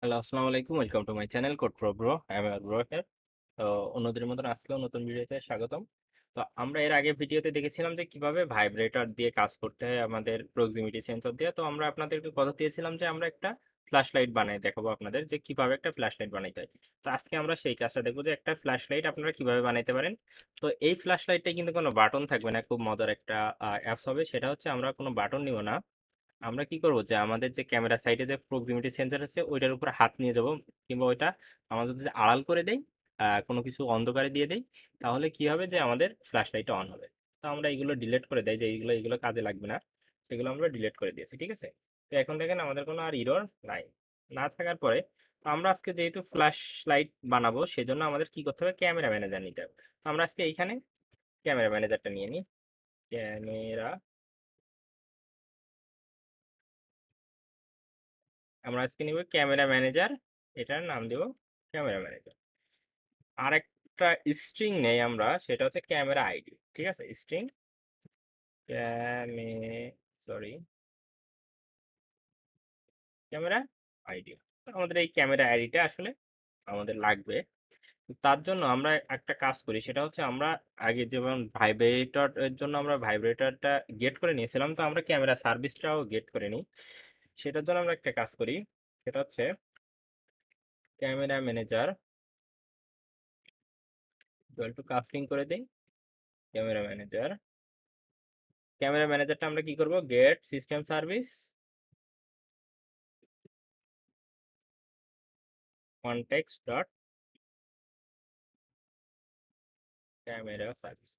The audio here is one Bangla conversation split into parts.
হ্যালো, আসসালামু আলাইকুম। Welcome to my channel CodePro Bro. I am a bro here. তো অন্যদের মতন আজকেও নতুন ভিডিওতে স্বাগতম। তো আমরা এর আগে ভিডিওতে দেখেছিলাম যে কিভাবে ভাইব্রেটর দিয়ে কাজ করতে হয় আমাদের প্রক্সিমিটি সেন্সর দিয়ে। তো আমরা আপনাদেরকে কথা দিয়েছিলাম যে আমরা একটা ফ্ল্যাশ লাইট বানিয়ে দেখাবো আপনাদের যে কিভাবে একটা ফ্ল্যাশ লাইট বানাইতে হয়। তো আজকে আমরা সেই কাজটা দেখবো যে একটা ফ্ল্যাশ লাইট আপনারা কিভাবে বানাইতে পারেন। তো এই ফ্ল্যাশ লাইটটাই কিন্তু কোনো বাটন থাকবে না, খুব মজার একটা অ্যাপস হবে। সেটা হচ্ছে আমরা কোনো বাটন নিব না, আমরা কি করব যে আমাদের যে ক্যামেরা সাইডে যে প্রক্সিমিটি সেন্সর আছে ওইটার উপর হাত নিয়ে যাব, কিংবা ওইটা আমাদের যদি আড়াল করে দেই, কোনো কিছু অন্ধকারে দিয়ে দেই, তাহলে কি হবে যে আমাদের ফ্ল্যাশ লাইটটা অন হবে। তো আমরা এগুলো ডিলিট করে দেই, যে এইগুলো এগুলো কাজে লাগবে না, সেগুলো আমরা ডিলিট করে দিয়েছি। ঠিক আছে, তো এখন দেখেন আমাদের কোনো আর ইরর নাই। না থাকার পরে তো আমরা আজকে যেহেতু ফ্ল্যাশ লাইট বানাবো, সেজন্য আমাদের কি করতে হবে, ক্যামেরা ম্যানেজার নিতে হবে। তো আমরা আজকে এইখানে ক্যামেরা ম্যানেজারটা নিয়ে নিই। ক্যামেরা, আমরা আজকে নিব ক্যামেরা ম্যানেজার, এটার নাম দেব ক্যামেরা ম্যানেজার। আর একটা স্ট্রিং নেই আমরা, সেটা হচ্ছে ক্যামেরা আইডি। ঠিক আছে, স্ট্রিং ক্যামে সরি ক্যামেরা আইডি। আমাদের এই ক্যামেরা আইডিটা আসলে আমাদের লাগবে। তার জন্য আমরা একটা কাজ করি, সেটা হচ্ছে আমরা আগে যেমন ভাইব্রেটর এর জন্য আমরা ভাইব্রেটরটা গেট করে নিয়েছিলাম, তো আমরা ক্যামেরা সার্ভিসটাও গেট করে নিই। সেটার জন্য আমরা একটা কাজ করি, সেটা হচ্ছে camera manager equal to casting করে দিই। ক্যামেরা ম্যানেজার, ক্যামেরা ম্যানেজারটা আমরা কি করব, get system service context dot camera service.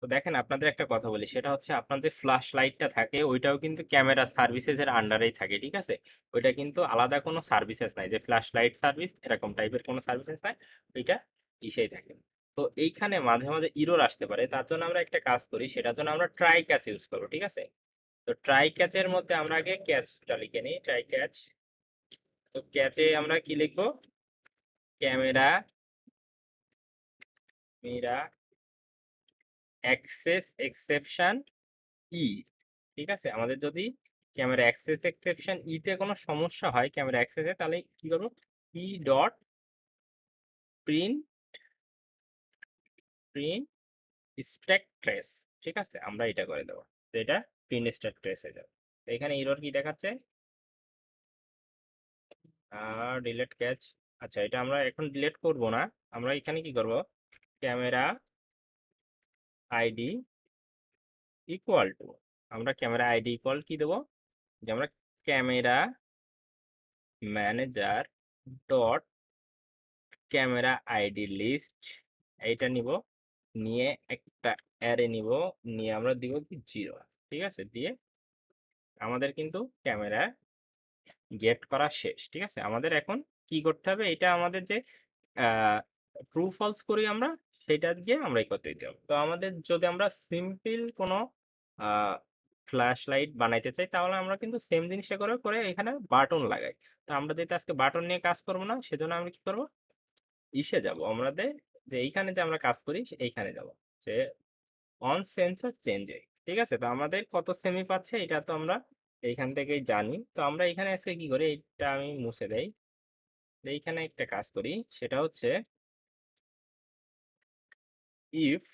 তো দেখেন আপনাদের একটা কথা বলি, সেটা হচ্ছে আপনার যে ফ্ল্যাশ লাইটটা থাকে ওইটাও কিন্তু ক্যামেরা সার্ভিসেস এর আন্ডারেই থাকে। ঠিক আছে, ওইটা কিন্তু আলাদা কোনো সার্ভিসেস নাই, যে ফ্ল্যাশ লাইট সার্ভিস এরকম টাইপের কোনো সার্ভিসেস নাই, ওইটা ইসেই থাকে। তো এইখানে মাঝে মাঝে ইরর আসতে পারে, তার জন্য আমরা একটা কাজ করি, সেটার জন্য আমরা ট্রাই ক্যাচ ইউজ করবো। ঠিক আছে, তো ট্রাই ক্যাচের মধ্যে আমরা আগে ক্যাচটা লিখে নিই, ট্রাই ক্যাচ। তো ক্যাচে আমরা কি লিখবো, ক্যামেরা মিরা অ্যাক্সেস এক্সেপশন ই। ঠিক আছে, আমাদের যদি ক্যামেরা অ্যাক্সেস এক্সেপশন ইতে কোনো সমস্যা হয় ক্যামেরা অ্যাক্সেসে, তাহলে কি করবো, E dot print print stack trace. ঠিক আছে, আমরা এটা করে দেবো, তো এটা প্রিন্ট স্ট্যাক ট্রেস হয়ে যাবে। তো এখানে এরর কি দেখাচ্ছে, আর ডিলেট ক্যাচ। আচ্ছা, এটা আমরা এখন ডিলিট করব না, আমরা এখানে কি করব, ক্যামেরা আইডি ইকুয়াল টু, আমরা ক্যামেরা আইডি ইকুয়াল কি দেবো, যে আমরা camera manager dot camera ID list, এইটা নিব, নিয়ে একটা অ্যারে নিব, নিয়ে আমরা দিব কি 0। ঠিক আছে, দিয়ে আমাদের কিন্তু ক্যামেরা গেট করা শেষ। ঠিক আছে, আমাদের এখন কি করতে হবে, এটা আমাদের যে ট্রু ফলস করি আমরা, সেটা দিয়ে আমরা করতে দিতে হবে। তো আমাদের যদি আমরা সিম্পল কোনো ফ্ল্যাশ লাইট বানাইতে চাই, তাহলে আমরা কিন্তু সেম জিনিসটা করে করে এখানে বাটন লাগাই। তো আমরা যেহেতু আজকে বাটন নিয়ে কাজ করবো না, সেজন্য আমরা কি করবো, ইসে যাব আমাদের, যে এইখানে যে আমরা কাজ করি এইখানে যাব, যে অন সেন্সর চেঞ্জে। ঠিক আছে, তো আমাদের কত সেমি পাচ্ছে এটা তো আমরা এইখান থেকেই জানি। তো আমরা এখানে আজকে কি করি, এটা আমি মুছে দেই, এইখানে একটা কাজ করি, সেটা হচ্ছে if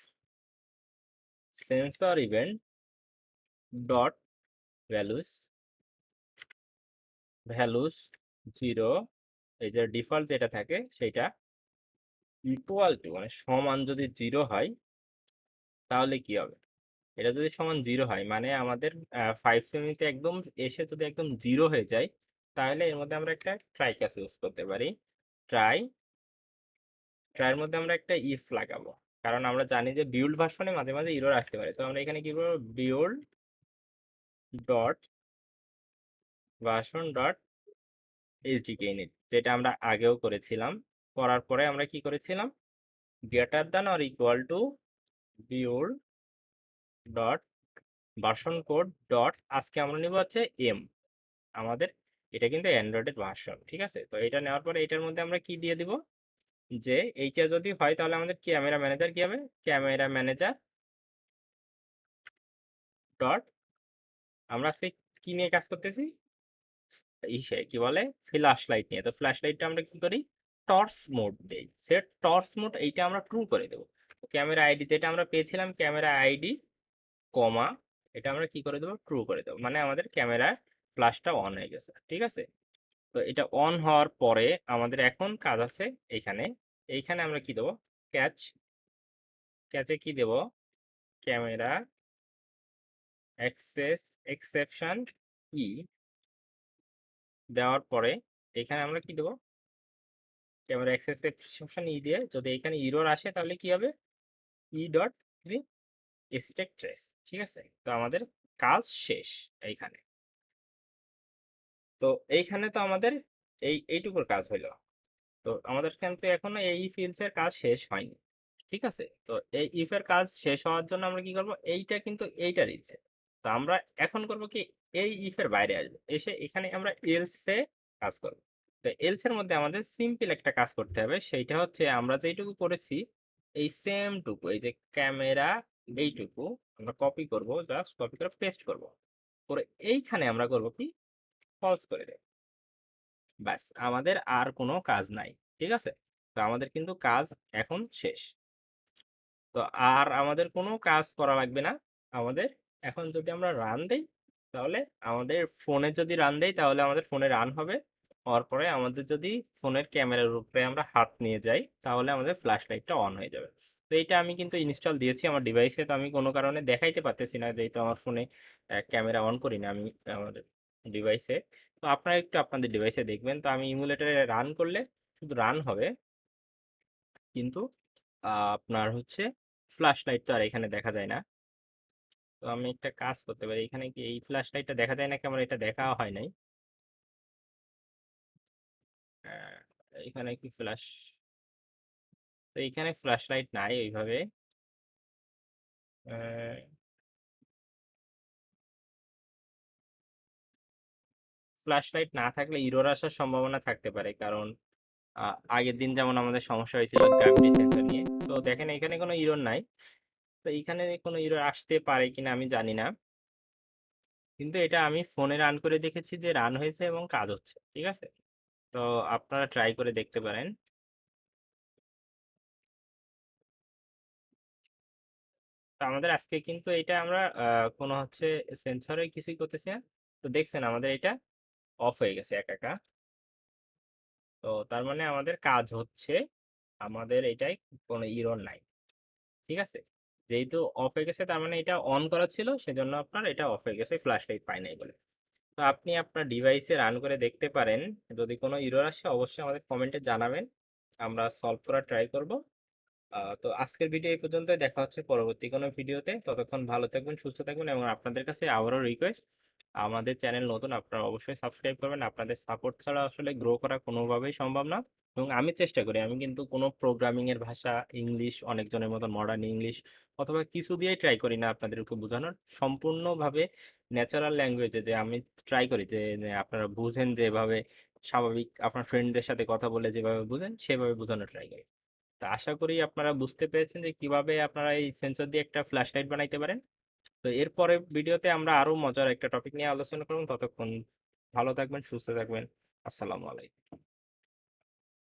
sensor event dot values values 0, এই যে ডিফল্ট যেটা থাকে সেটা ইকুয়াল টু মানে সমান যদি 0 হয়, তাহলে কি হবে, এটা যদি সমান 0 হয় মানে আমাদের 5 সেমিতে একদম এসে যদি একদম 0 হয়ে যায়, তাহলে এর মধ্যে আমরা একটা ট্রাই ক্যাচ ইউজ করতে পারি। ট্রাই ট্রাইয়ের মধ্যে আমরা একটা ইফ লাগাবো, কারণ আমরা জানি যে বিল্ড ভার্সনে মাঝে মাঝে ইরর আসতে পারে। তো আমরা এখানে কি করবো, build dot version dot SDK int, যেটা আমরা আগেও করেছিলাম। করার পরে আমরা কি করেছিলাম, greater than or equal to build dot version code dot, আজকে আমরা নিব হচ্ছে এম, আমাদের এটা কিন্তু অ্যান্ড্রয়েডের ভার্সন। ঠিক আছে, তো এটা নেওয়ার পরে এটার মধ্যে আমরা কি দিয়ে দিব, যে এইটা যদি হয় তাহলে আমাদের ক্যামেরা ম্যানেজার কি হবে, ক্যামেরা ম্যানেজার ডট, আমরা আজকে কি নিয়ে কাজ করতেছি, ইসে কি বলে, ফ্ল্যাশ লাইট নিয়ে। তো ফ্ল্যাশ লাইটটা আমরা কি করি, টর্চ মোড দেই। সেট টর্চ মোড এইটা আমরা ট্রু করে দেবো। ক্যামেরা আইডি যেটা আমরা পেয়েছিলাম, ক্যামেরা আইডি কমা, এটা আমরা কি করে দেবো, ট্রু করে দেবো, মানে আমাদের ক্যামেরা ফ্ল্যাশটা অন হয়ে গেছে। ঠিক আছে, তো এটা অন হওয়ার পরে আমাদের এখন কাজ আছে এইখানে। এইখানে আমরা কি দেবো, ক্যাচ, ক্যাচে কি দেব, ক্যামেরা অ্যাক্সেস এক্সেপশন কি দেওয়ার পরে এখানে আমরা কি দেবো, ক্যামেরা অ্যাক্সেস এক্সেপশন ই দিয়ে যদি এখানে ইরর আসে তাহলে কি হবে, ই ডট স্ট্যাক ট্রেস। ঠিক আছে, তো আমাদের কাজ শেষ এইখানে। তো এইখানে তো আমাদের এইটুকুর কাজ হইলো। তো আমাদের কিন্তু এখনো এই ফিল্ডস এর কাজ শেষ হয়নি। ঠিক আছে, তো এই ইফ এর কাজ শেষ হওয়ার জন্য আমরা কি করব, এইটা কিন্তু এইটার ইচ্ছে। তো আমরা এখন করব কি, এই ইফ এর বাইরে আসবো, এসে এখানে আমরা এলস এ কাজ করব। তো এলস এর মধ্যে আমাদের সিম্পল একটা কাজ করতে হবে, সেইটা হচ্ছে আমরা যেইটুকু করেছি এই সেম টুকু, এই যে ক্যামেরা এইটুকু আমরা কপি করব, জাস্ট কপি করে পেস্ট করব, করে এইখানে আমরা করব কি, ফলস করে দেব। ব্যাস, আমাদের আর কোনো কাজ নাই। ঠিক আছে, তো আমাদের কিন্তু কাজ এখন শেষ। তো আর আমাদের কোনো কাজ করা লাগবে না। আমাদের এখন যদি আমরা রান দেই, তাহলে আমাদের ফোনে যদি রান দেই তাহলে আমাদের ফোনে রান হবে। হওয়ার পরে আমাদের যদি ফোনের ক্যামেরার উপরে আমরা হাত নিয়ে যাই তাহলে আমাদের ফ্ল্যাশ লাইটটা অন হয়ে যাবে। তো এইটা আমি কিন্তু ইনস্টল দিয়েছি আমার ডিভাইসে, তো আমি কোনো কারণে দেখাইতে পারতেছি না, যেহেতু আমার ফোনে ক্যামেরা অন করি না আমি আমার ডিভাইসে। তো আপনারা একটু আপনাদের ডিভাইসে দেখবেন। তো আমি ইমুলেটারে রান করলে শুধু রান হবে, কিন্তু আপনার হচ্ছে ফ্ল্যাশ লাইট তো আর এখানে দেখা যায় না। তো আমি একটা কাজ করতে পারি, এখানে কি এই ফ্ল্যাশ লাইটটা দেখা যায় নাকি, আমার এটা দেখা হয় নাই। আহ, এখানে কি ফ্ল্যাশ, তো এখানে ফ্ল্যাশ লাইট নাই ওইভাবে। ফ্ল্যাশ লাইট না থাকলে ইরর আসার সম্ভাবনা থাকতে পারে, কারণ আগের দিন যেমন আমাদের সমস্যা হয়েছিল গ্র্যাভিটি সেন্সর নিয়ে। তো দেখেন এখানে কোনো ইরর নাই। তো এখানে কোনো ইরর আসতে পারে কিনা আমি জানি না, কিন্তু এটা আমি ফোনে রান করে দেখেছি যে রান হয়েছে এবং কাজ হচ্ছে। ঠিক আছে, তো আপনারা ট্রাই করে দেখতে পারেন। তো আমাদের আজকে কিন্তু এটা আমরা কোনো হচ্ছে সেন্সরে কিছুই করতেছি না। তো দেখছেন আমাদের এটা অফ হয়ে গেছে একা একা। তো তার মানে আমাদের কাজ হচ্ছে, আমাদের এটাই কোনো ইরর নাই। ঠিক আছে, যেহেতু অফ হয়ে গেছে তার মানে এটা অন করা ছিল, সেজন্য আপনার এটা অফ হয়ে গেছে, ফ্ল্যাশ লাইট পাই নাই বলে। তো আপনি আপনার ডিভাইসে রান করে দেখতে পারেন। যদি কোনো ইরর আসে অবশ্যই আমাদের কমেন্টে জানাবেন, আমরা সলভ করার ট্রাই করব। তো আজকের ভিডিও এই পর্যন্তই, দেখা হচ্ছে পরবর্তী কোনো ভিডিওতে। ততক্ষণ ভালো থাকবেন, সুস্থ থাকবেন, এবং আপনাদের কাছে আবারও রিকোয়েস্ট, আমাদের চ্যানেল নতুন, আপনারা অবশ্যই সাবস্ক্রাইব করবেন। আপনাদের সাপোর্ট ছাড়া আসলে গ্রো করা কোনোভাবেই সম্ভব না। এবং আমি চেষ্টা করি, আমি কিন্তু কোনো প্রোগ্রামিং এর ভাষা ইংলিশ, অনেকজনের মতন মডার্ন ইংলিশ অথবা কিছু দিয়েই ট্রাই করি না আপনাদেরকে বোঝানোর, সম্পূর্ণভাবে ন্যাচারাল ল্যাঙ্গুয়েজে, যে আমি ট্রাই করি যে আপনারা বুঝেন, যেভাবে স্বাভাবিক আপনার ফ্রেন্ডদের সাথে কথা বলে যেভাবে বুঝেন সেভাবে বোঝানোর ট্রাই করি। তো আশা করি আপনারা বুঝতে পেরেছেন যে কিভাবে আপনারা এই সেন্সর দিয়ে একটা ফ্ল্যাশ লাইট বানাইতে পারেন। তো এরপরে ভিডিওতে আমরা আরো মজার একটা টপিক নিয়ে আলোচনা করব। ততক্ষণ ভালো থাকবেন, সুস্থ থাকবেন। আসসালামু আলাইকুম।